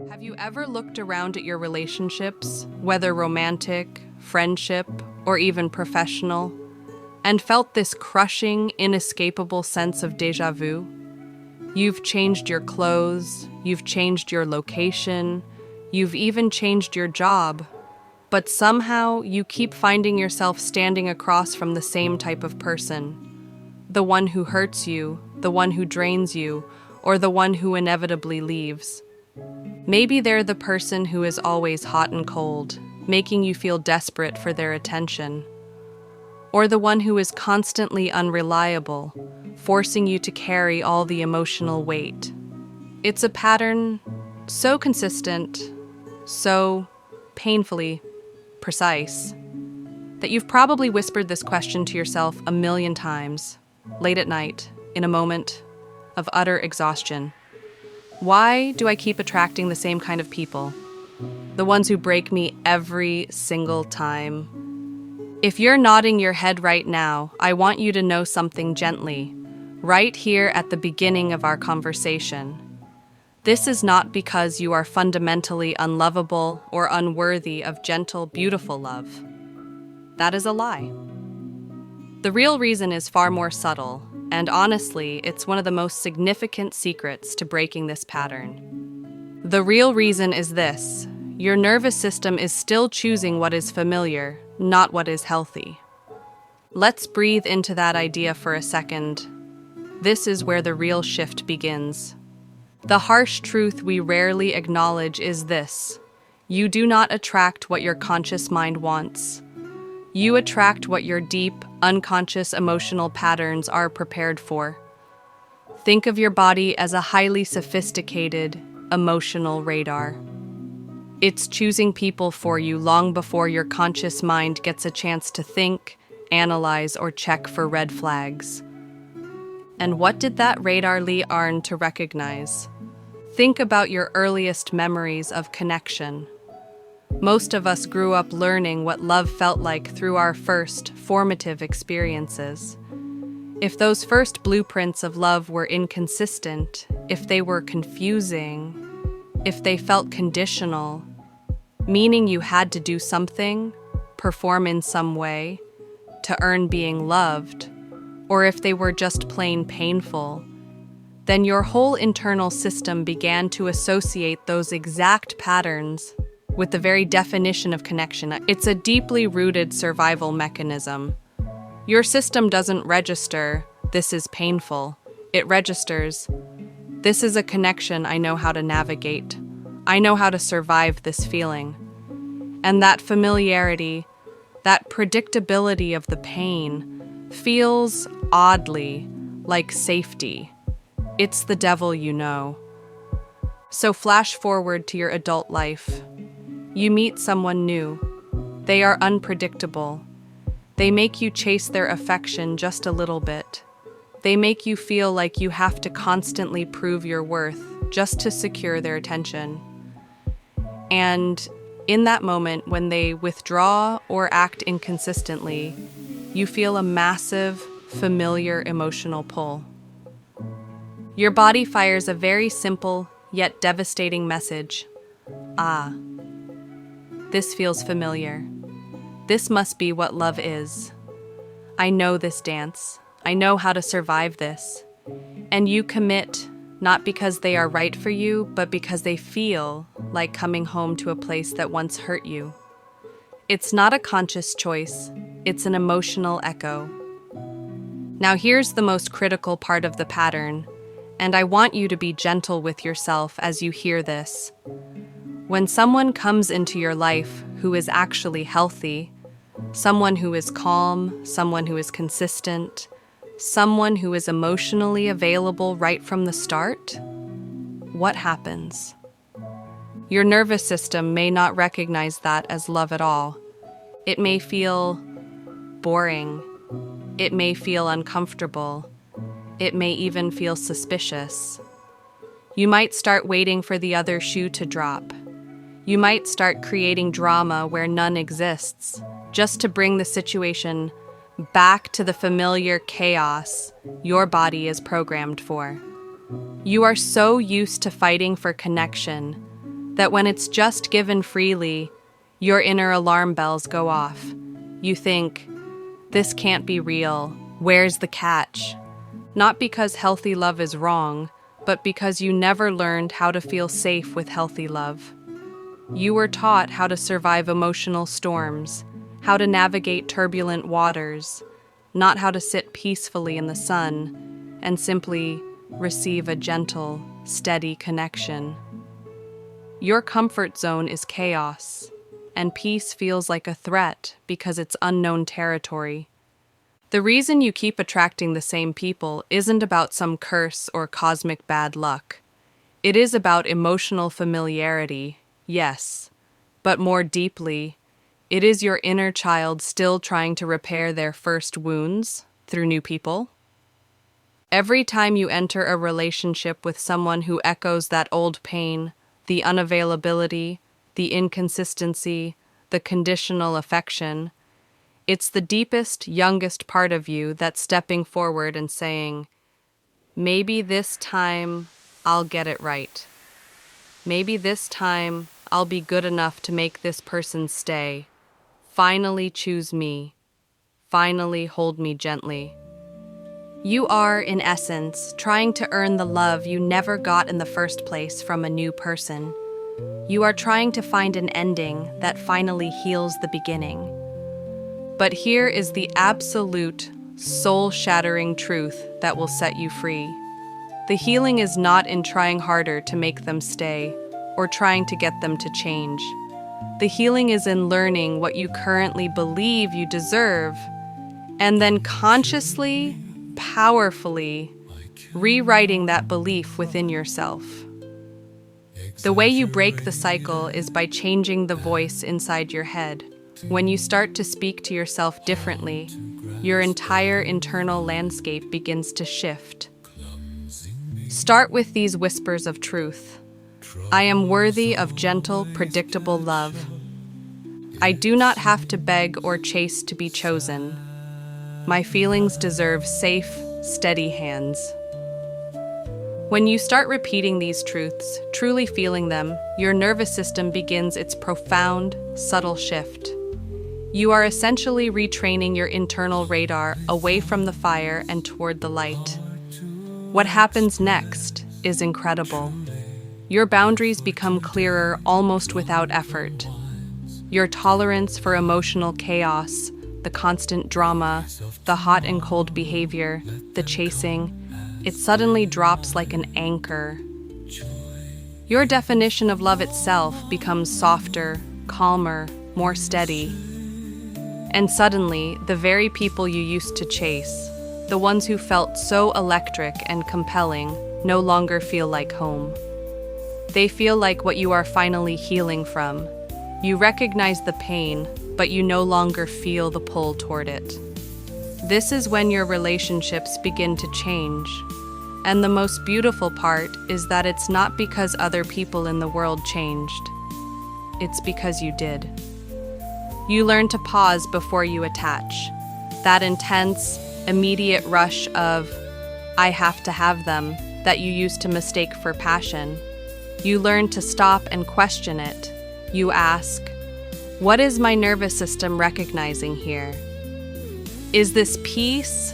Have you ever looked around at your relationships, whether romantic, friendship, or even professional, and felt this crushing, inescapable sense of déjà vu? You've changed your clothes, you've changed your location, you've even changed your job, but somehow you keep finding yourself standing across from the same type of person. The one who hurts you, the one who drains you, or the one who inevitably leaves. Maybe they're the person who is always hot and cold, making you feel desperate for their attention. Or the one who is constantly unreliable, forcing you to carry all the emotional weight. It's a pattern so consistent, so painfully precise, that you've probably whispered this question to yourself a million times, late at night, in a moment of utter exhaustion. Why do I keep attracting the same kind of people? The ones who break me every single time. If you're nodding your head right now, I want you to know something gently, right here at the beginning of our conversation. This is not because you are fundamentally unlovable or unworthy of gentle, beautiful love. That is a lie. The real reason is far more subtle, and honestly, it's one of the most significant secrets to breaking this pattern. The real reason is this: your nervous system is still choosing what is familiar, not what is healthy. Let's breathe into that idea for a second. This is where the real shift begins. The harsh truth we rarely acknowledge is this: you do not attract what your conscious mind wants. You attract what your deep, unconscious emotional patterns are prepared for. Think of your body as a highly sophisticated, emotional radar. It's choosing people for you long before your conscious mind gets a chance to think, analyze, or check for red flags. And what did that radar learn to recognize? Think about your earliest memories of connection. Most of us grew up learning what love felt like through our first formative experiences. If those first blueprints of love were inconsistent, if they were confusing, if they felt conditional, meaning you had to do something, perform in some way, to earn being loved, or if they were just plain painful, then your whole internal system began to associate those exact patterns with the very definition of connection. It's a deeply rooted survival mechanism. Your system doesn't register, "This is painful." It registers, "This is a connection I know how to navigate. I know how to survive this feeling." And that familiarity, that predictability of the pain, feels oddly like safety. It's the devil you know. So flash forward to your adult life. You meet someone new. They are unpredictable. They make you chase their affection just a little bit. They make you feel like you have to constantly prove your worth just to secure their attention. And in that moment, when they withdraw or act inconsistently, you feel a massive, familiar emotional pull. Your body fires a very simple yet devastating message. Ah. This feels familiar. This must be what love is. I know this dance. I know how to survive this. And you commit, not because they are right for you, but because they feel like coming home to a place that once hurt you. It's not a conscious choice. It's an emotional echo. Now here's the most critical part of the pattern, and I want you to be gentle with yourself as you hear this. When someone comes into your life who is actually healthy, someone who is calm, someone who is consistent, someone who is emotionally available right from the start, what happens? Your nervous system may not recognize that as love at all. It may feel boring. It may feel uncomfortable. It may even feel suspicious. You might start waiting for the other shoe to drop. You might start creating drama where none exists, just to bring the situation back to the familiar chaos your body is programmed for. You are so used to fighting for connection that when it's just given freely, your inner alarm bells go off. You think, this can't be real. Where's the catch? Not because healthy love is wrong, but because you never learned how to feel safe with healthy love. You were taught how to survive emotional storms, how to navigate turbulent waters, not how to sit peacefully in the sun and simply receive a gentle, steady connection. Your comfort zone is chaos, and peace feels like a threat because it's unknown territory. The reason you keep attracting the same people isn't about some curse or cosmic bad luck. It is about emotional familiarity, yes, but more deeply, it is your inner child still trying to repair their first wounds through new people. Every time you enter a relationship with someone who echoes that old pain, the unavailability, the inconsistency, the conditional affection, it's the deepest, youngest part of you that's stepping forward and saying, maybe this time I'll get it right. Maybe this time I'll be good enough to make this person stay. Finally choose me. Finally hold me gently. You are, in essence, trying to earn the love you never got in the first place from a new person. You are trying to find an ending that finally heals the beginning. But here is the absolute, soul-shattering truth that will set you free. The healing is not in trying harder to make them stay or trying to get them to change. The healing is in learning what you currently believe you deserve and then consciously, powerfully rewriting that belief within yourself. The way you break the cycle is by changing the voice inside your head. When you start to speak to yourself differently, your entire internal landscape begins to shift. Start with these whispers of truth. I am worthy of gentle, predictable love. I do not have to beg or chase to be chosen. My feelings deserve safe, steady hands. When you start repeating these truths, truly feeling them, your nervous system begins its profound, subtle shift. You are essentially retraining your internal radar away from the fire and toward the light. What happens next is incredible. Your boundaries become clearer almost without effort. Your tolerance for emotional chaos, the constant drama, the hot and cold behavior, the chasing, it suddenly drops like an anchor. Your definition of love itself becomes softer, calmer, more steady. And suddenly, the very people you used to chase, the ones who felt so electric and compelling, no longer feel like home. They feel like what you are finally healing from. You recognize the pain, but you no longer feel the pull toward it. This is when your relationships begin to change. And the most beautiful part is that it's not because other people in the world changed. It's because you did. You learn to pause before you attach. That intense, immediate rush of, I have to have them, that you used to mistake for passion. You learn to stop and question it. You ask, what is my nervous system recognizing here? Is this peace,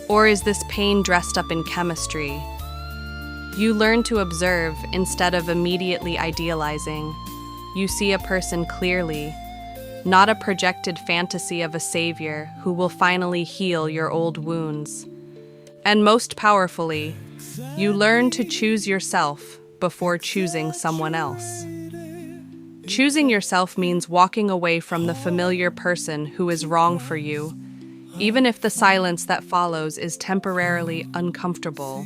or is this pain dressed up in chemistry? You learn to observe instead of immediately idealizing. You see a person clearly, not a projected fantasy of a savior who will finally heal your old wounds. And most powerfully, you learn to choose yourself before choosing someone else. Choosing yourself means walking away from the familiar person who is wrong for you, even if the silence that follows is temporarily uncomfortable.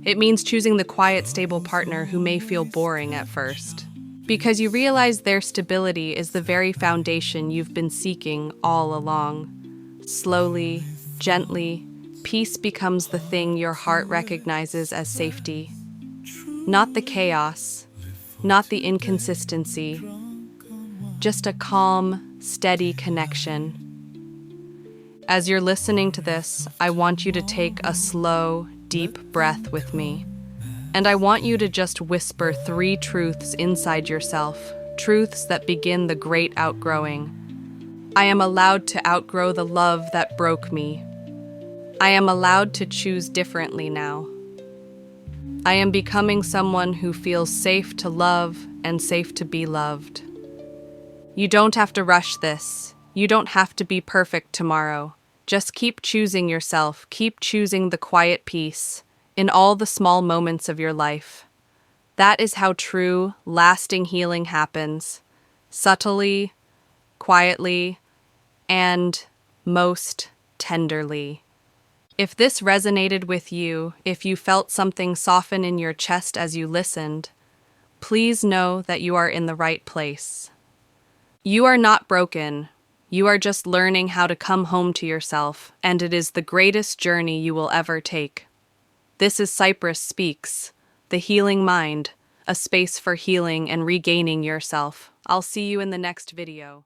It means choosing the quiet, stable partner who may feel boring at first, because you realize their stability is the very foundation you've been seeking all along. Slowly, gently, peace becomes the thing your heart recognizes as safety. Not the chaos, not the inconsistency, just a calm, steady connection. As you're listening to this, I want you to take a slow, deep breath with me. And I want you to just whisper 3 truths inside yourself, truths that begin the great outgrowing. I am allowed to outgrow the love that broke me. I am allowed to choose differently now. I am becoming someone who feels safe to love and safe to be loved. You don't have to rush this. You don't have to be perfect tomorrow. Just keep choosing yourself. Keep choosing the quiet peace in all the small moments of your life. That is how true, lasting healing happens. Subtly, quietly, and most tenderly. If this resonated with you, if you felt something soften in your chest as you listened, please know that you are in the right place. You are not broken. You are just learning how to come home to yourself, and it is the greatest journey you will ever take. This is Cypress Speaks, the healing mind, a space for healing and regaining yourself. I'll see you in the next video.